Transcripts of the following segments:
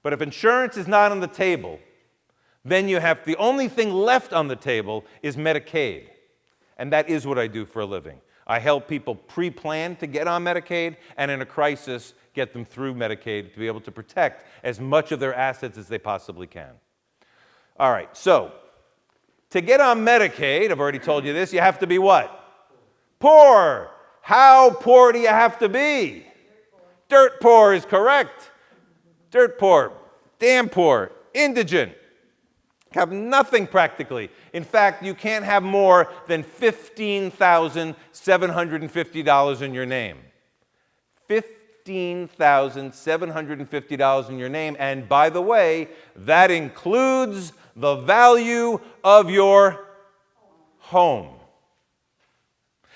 But if insurance is not on the table, then the only thing left on the table is Medicaid. And that is what I do for a living. I help people pre-plan to get on Medicaid, and in a crisis, get them through Medicaid to be able to protect as much of their assets as they possibly can. All right, so to get on Medicaid, I've already told you this, you have to be what? Poor. How poor do you have to be? Dirt poor is correct. Dirt poor, damn poor, indigent. Have nothing practically. In fact, you can't have more than $15,750 in your name. $15,750 in your name. And by the way, that includes the value of your home.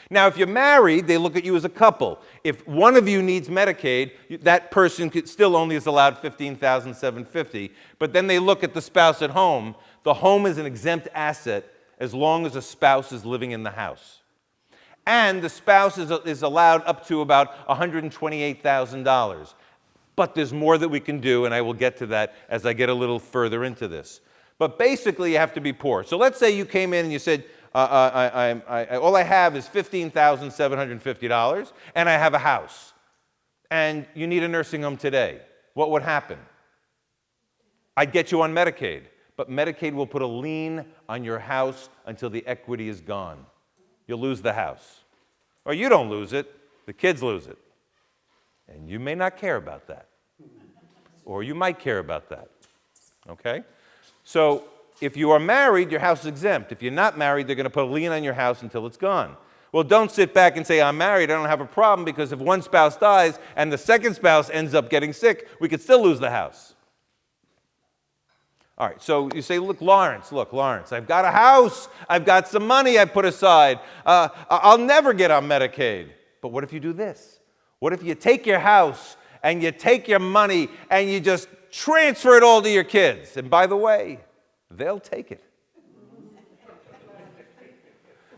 Now, if you're married, they look at you as a couple. If one of you needs Medicaid, that person still only is allowed $15,750. But then they look at the spouse at home. The home is an exempt asset as long as a spouse is living in the house. And the spouse is allowed up to about $128,000. But there's more that we can do, and I will get to that as I get a little further into this. But basically, you have to be poor. So let's say you came in and you said, all I have is $15,750, and I have a house, and you need a nursing home today. What would happen? I'd get you on Medicaid, but Medicaid will put a lien on your house until the equity is gone. You'll lose the house. Or you don't lose it, the kids lose it. And you may not care about that. Or you might care about that. Okay? So if you are married, your house is exempt. If you're not married, they're going to put a lien on your house until it's gone. Well, don't sit back and say, I'm married, I don't have a problem, because if one spouse dies and the second spouse ends up getting sick, we could still lose the house. All right, so you say, look, Lawrence, I've got a house, I've got some money I put aside, I'll never get on Medicaid. But what if you do this? What if you take your house and you take your money and you just transfer it all to your kids? And by the way, they'll take it.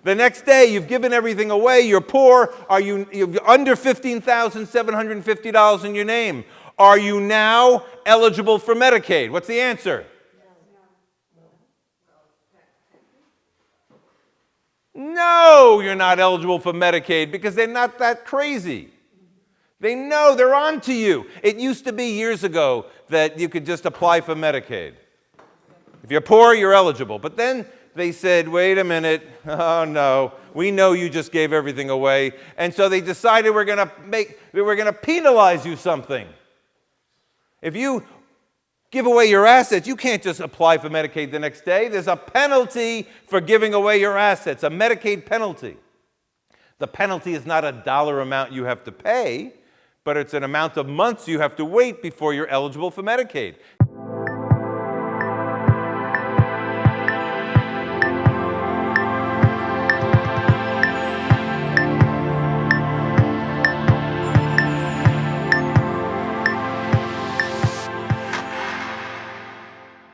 The next day, you've given everything away, you're poor, you're under $15,750 in your name. Are you now eligible for Medicaid? What's the answer? No, you're not eligible for Medicaid because they're not that crazy. They know they're on to you. It used to be years ago that you could just apply for Medicaid. If you're poor, you're eligible. But then they said, wait a minute, oh no, we know you just gave everything away. And so they decided we're going to penalize you something. If you give away your assets, you can't just apply for Medicaid the next day. There's a penalty for giving away your assets, a Medicaid penalty. The penalty is not a dollar amount you have to pay, but it's an amount of months you have to wait before you're eligible for Medicaid.